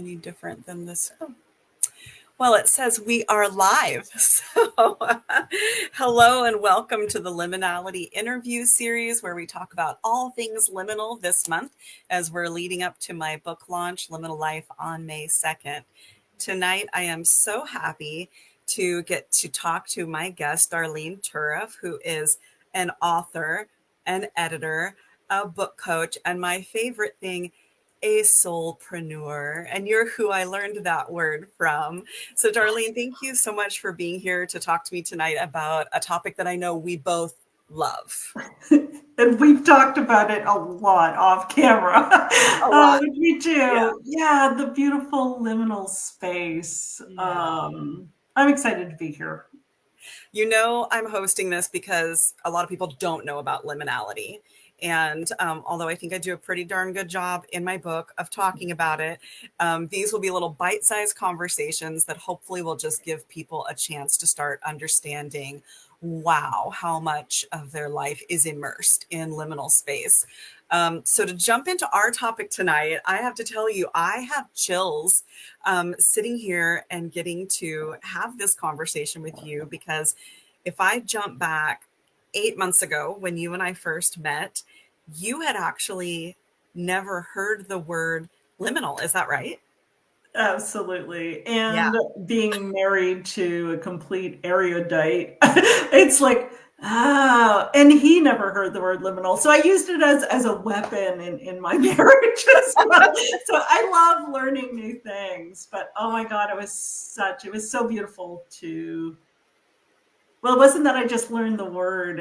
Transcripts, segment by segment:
any different than this? Oh. Well, it says we are live. So, hello and welcome to the Liminality interview series where we talk about all things liminal this month as we're leading up to my book launch, Liminal Life, on May 2nd. Tonight, I am so happy to get to talk to my guest, Darlene Turriff, who is an author, an editor, a book coach, and my favorite thing, a soulpreneur. And you're who I learned that word from. So, Darlene, thank you so much for being here to talk to me tonight about a topic that I know we both love. And we've talked about it a lot off camera. A lot. We do. Yeah, the beautiful liminal space. Yeah. I'm excited to be here. You know, I'm hosting this because a lot of people don't know about liminality. And although I think I do a pretty darn good job in my book of talking about it, these will be little bite-sized conversations that hopefully will just give people a chance to start understanding, wow, how much of their life is immersed in liminal space. So to jump into our topic tonight, I have to tell you, I have chills sitting here and getting to have this conversation with you, because if I jump back 8 months ago when you and I first met, you had actually never heard the word liminal. Is that right? Absolutely. Yeah. And being married to a complete erudite, it's like, and he never heard the word liminal. So I used it as a weapon in my marriage as well. So I love learning new things. But oh my God, it was so beautiful well, it wasn't that I just learned the word.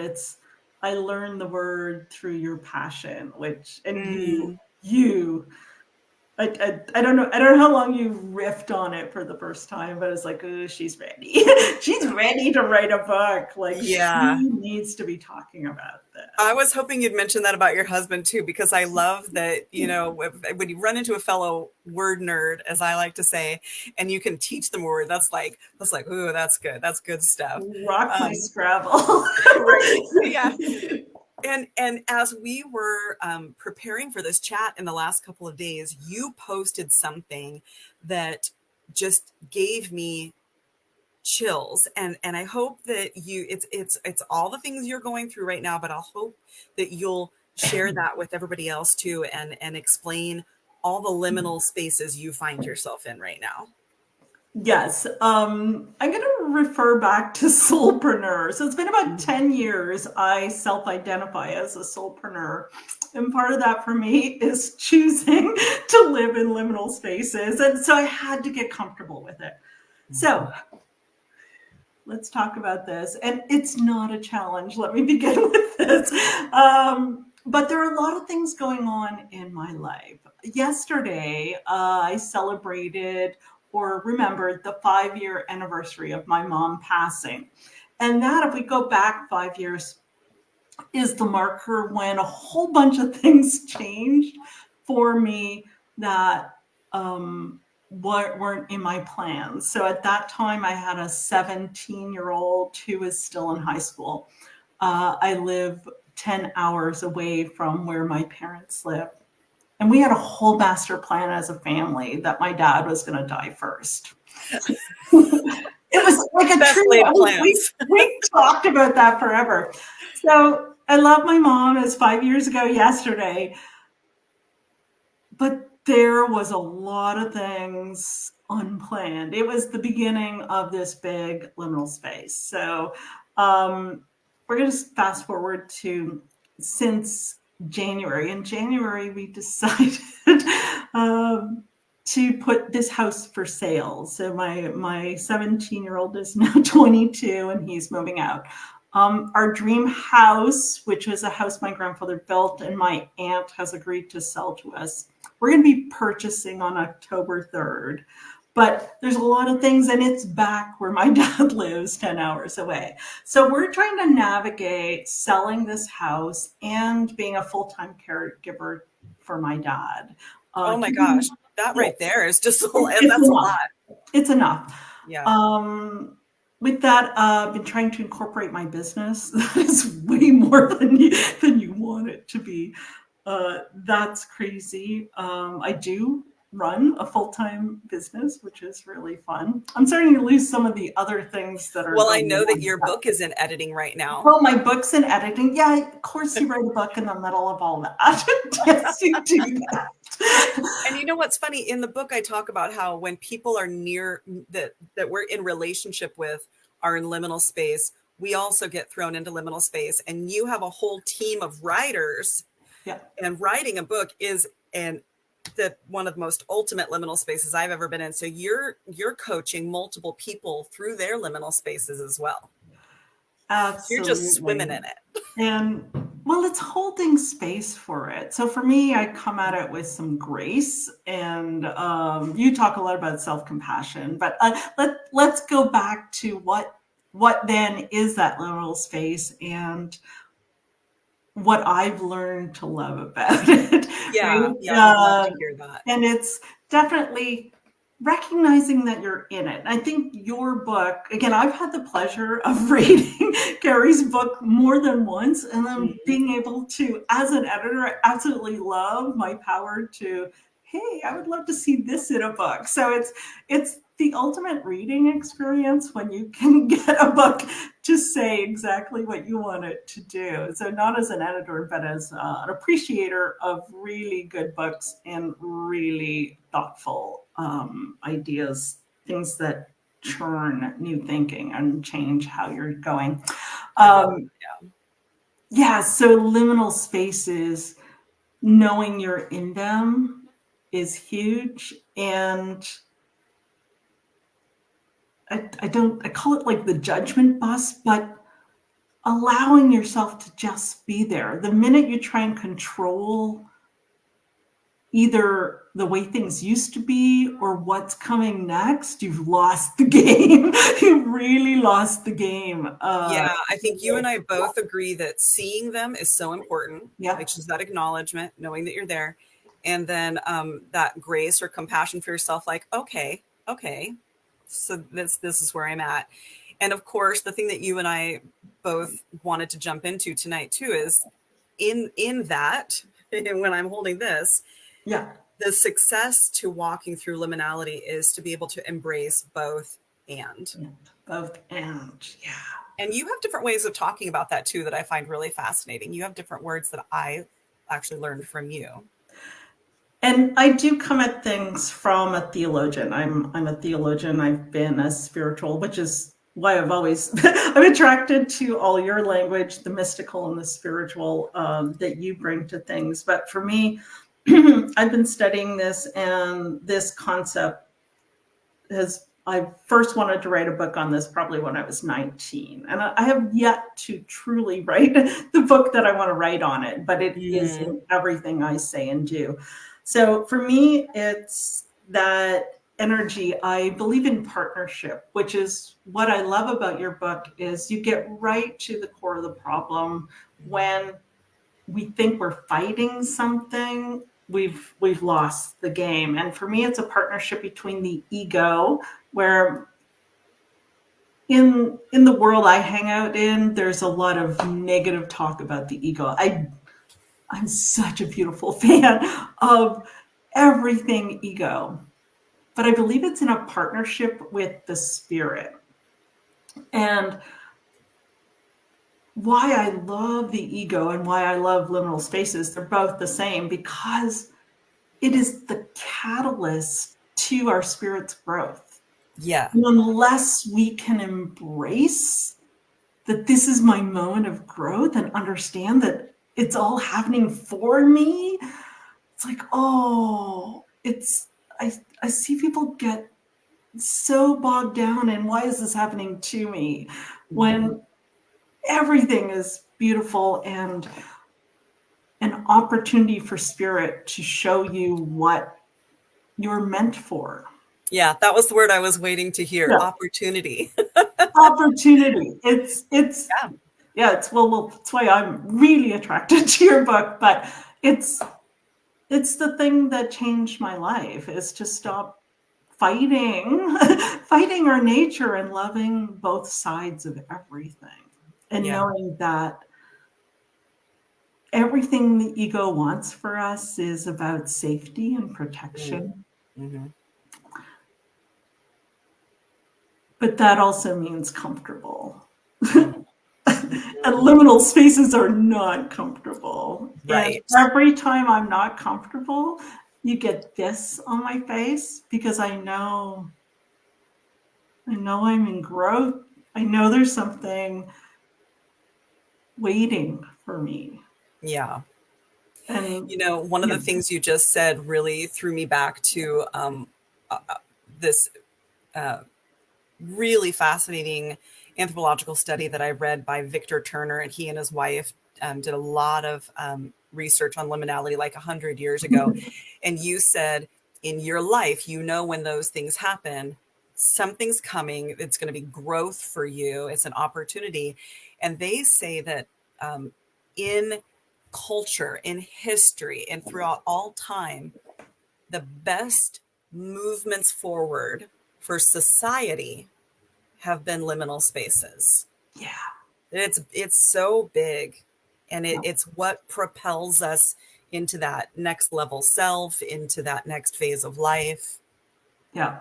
I learned the word through your passion, I don't know. I don't know how long you riffed on it for the first time, but it's like, oh, she's ready. She's ready to write a book. Like, Yeah. she needs to be talking about this. I was hoping you'd mention that about your husband too, because I love that, you know, when you run into a fellow word nerd, as I like to say, and you can teach them a word, that's like, ooh, that's good. That's good stuff. Rock my Scrabble. Right. Yeah. And as we were preparing for this chat in the last couple of days, you posted something that just gave me chills, and I hope that it's all the things you're going through right now, but I'll hope that you'll share that with everybody else too, and explain all the liminal spaces you find yourself in right now. Yes. I'm going to refer back to soulpreneur. So it's been about 10 years I self-identify as a soulpreneur. And part of that for me is choosing to live in liminal spaces. And so I had to get comfortable with it. So let's talk about this. And it's not a challenge. Let me begin with this. But there are a lot of things going on in my life. Yesterday, I celebrated or remembered the 5-year anniversary of my mom passing. And that, if we go back 5 years, is the marker when a whole bunch of things changed for me that weren't in my plans. So at that time, I had a 17-year-old who was still in high school. I live 10 hours away from where my parents live. And we had a whole master plan as a family that my dad was going to die first. It was like a true. We talked about that forever. So I love my mom. It was 5 years ago yesterday. But there was a lot of things unplanned. It was the beginning of this big liminal space. So we're going to fast forward to since January. In January, we decided to put this house for sale. So my 17-year-old is now 22 and he's moving out. Our dream house, which was a house my grandfather built and my aunt has agreed to sell to us, we're going to be purchasing on October 3rd. But there's a lot of things, and it's back where my dad lives 10 hours away. So we're trying to navigate selling this house and being a full-time caregiver for my dad. Oh my gosh, that right there is just, that's a lot. It's enough. Yeah. With that, I've been trying to incorporate my business. That is way more than you want it to be. That's crazy. I do run a full-time business, which is really fun. I'm starting to lose some of the other things that are Well, I going know that on. your book is in editing right now. Well, my books and editing. Yeah, of course you write a book in the middle of all that. Yes, you do that. And you know what's funny? In the book, I talk about how when people are near that we're in relationship with are in liminal space, we also get thrown into liminal space. And you have a whole team of writers, Yeah. and writing a book is one of the most ultimate liminal spaces I've ever been in. So you're coaching multiple people through their liminal spaces as well. You're just Absolutely. swimming in it. And well, it's holding space for it. So for me, I come at it with some grace. And you talk a lot about self-compassion, but let's go back to what then is that liminal space and what I've learned to love about it, Yeah, right? yeah, I would love to hear that. And it's definitely recognizing that you're in it. I think your book, again, I've had the pleasure of reading Carrie's book more than once, and then Mhm. being able to, as an editor, I absolutely love my power to, hey, I would love to see this in a book. So it's the ultimate reading experience when you can get a book to say exactly what you want it to do. So not as an editor, but as an appreciator of really good books and really thoughtful ideas, things that churn new thinking and change how you're going. I love Um, it. yeah, so liminal spaces, knowing you're in them is huge. And I call it like the judgment bus, but allowing yourself to just be there. The minute you try and control either the way things used to be or what's coming next, you've lost the game. You really lost the game. Yeah, I think you and I both agree that seeing them is so important, Yeah. which is that acknowledgement, knowing that you're there. And then that grace or compassion for yourself, like, okay, so this is where I'm at. And of course, the thing that you and I both wanted to jump into tonight too is in that, when I'm holding this, Yeah. the success to walking through liminality is to be able to embrace both and. Both and yeah. And you have different ways of talking about that too that I find really fascinating. You have different words that I actually learned from you. And I do come at things from a theologian. I'm a theologian. I've been a spiritual, which is why I've always I'm attracted to all your language, the mystical and the spiritual that you bring to things. But for me, I've been studying this, and this concept has. I first wanted to write a book on this probably when I was 19, and I have yet to truly write the book that I want to write on it. But it is Mm. in everything I say and do. So for me, it's that energy. I believe in partnership, which is what I love about your book is you get right to the core of the problem. When we think we're fighting something, we've lost the game. And for me, it's a partnership between the ego, where in the world I hang out in, there's a lot of negative talk about the ego. I'm such a beautiful fan of everything ego, but I believe it's in a partnership with the spirit. And why I love the ego and why I love liminal spaces, they're both the same because it is the catalyst to our spirit's growth. Yeah. And unless we can embrace that this is my moment of growth and understand that it's all happening for me, it's like, oh, I see people get so bogged down in why is this happening to me when everything is beautiful and an opportunity for spirit to show you what you're meant for. Yeah, that was the word I was waiting to hear. Yeah, Opportunity. opportunity. It's Yeah. yeah, it's well, that's why I'm really attracted to your book, but it's it's the thing that changed my life is to stop fighting fighting our nature and loving both sides of everything and Yeah. knowing that everything the ego wants for us is about safety and Mm. protection. Mm-hmm. But that also means comfortable. Mm-hmm. And liminal spaces are not comfortable. And Right. every time I'm not comfortable, you get this on my face because I know I'm in growth. I know there's something waiting for me. Yeah. And One of yeah, the things you just said really threw me back to this uh, really fascinating anthropological study that I read by Victor Turner, and he and his wife did a lot of research on liminality like 100 years ago. And you said in your life, when those things happen, something's coming. It's going to be growth for you. It's an opportunity. And they say that in culture, in history, and throughout all time, the best movements forward for society have been liminal spaces. yeah, It's so big, and yeah, it's what propels us into that next level self, into that next phase of life. yeah.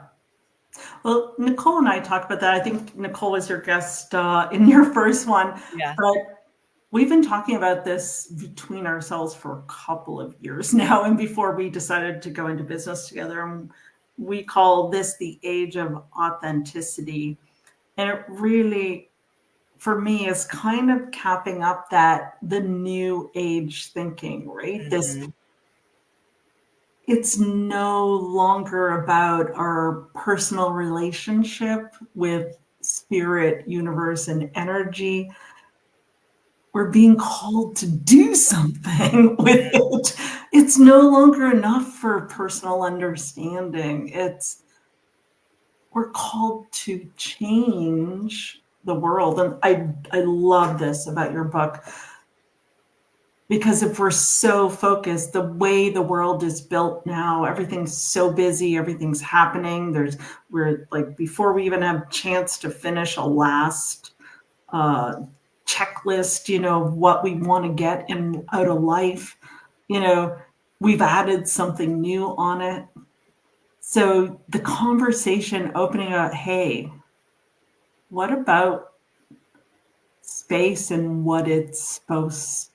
Well, Nicole and I talked about that. I think Nicole was your guest in your first one, Yeah. but we've been talking about this between ourselves for a couple of years now. And before we decided to go into business together, and we call this the age of authenticity. And it really, for me, is kind of capping up that the new age thinking, right? This Mm-hmm. it's no longer about our personal relationship with spirit, universe, and energy. We're being called to do something with it. It's no longer enough for personal understanding. We're called to change the world. And I love this about your book because if we're so focused, the way the world is built now, everything's so busy, everything's happening. We're like, before we even have a chance to finish a last uh, checklist, what we want to get out of life, you know, we've added something new on it. So the conversation opening up, hey, what about space and what it's supposed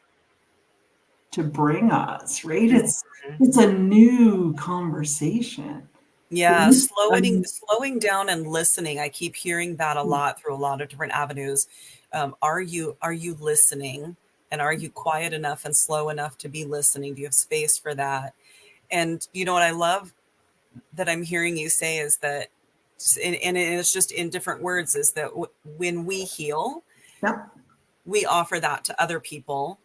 to bring us, right? Mm-hmm. It's a new conversation. Yeah, slowing down and listening. I keep hearing that a lot through a lot of different avenues. Are you listening? And are you quiet enough and slow enough to be listening? Do you have space for that? And what I love that I'm hearing you say is that, and it's just in different words, is that when we heal, Yep. we offer that to other people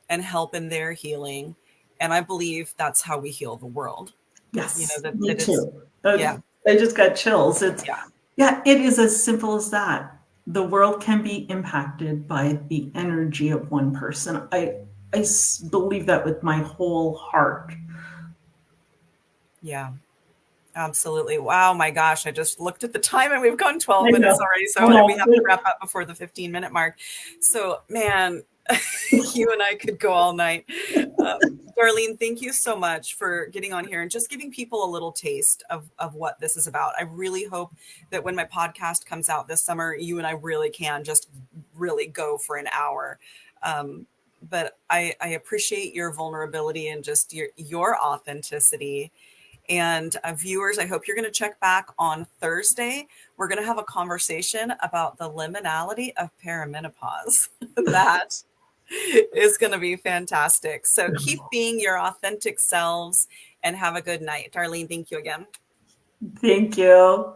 and help in their healing. And I believe that's how we heal the world. Yes, That, me that it's, too. yeah, I just got chills. yeah. Yeah, it is as simple as that. The world can be impacted by the energy of one person. I believe that with my whole heart. Yeah, absolutely. Wow, my gosh, I just looked at the time and we've gone I 12 minutes know. already. I So and we know. have to wrap up before the 15-minute mark. So, man, you and I could go all night. Darlene, thank you so much for getting on here and just giving people a little taste of what this is about. I really hope that when my podcast comes out this summer, you and I really can just really go for an hour. But I appreciate your vulnerability and just your authenticity. And viewers, I hope you're going to check back on Thursday. We're going to have a conversation about the liminality of perimenopause. That is going to be fantastic. So keep being your authentic selves and have a good night. Darlene, thank you again. Thank you.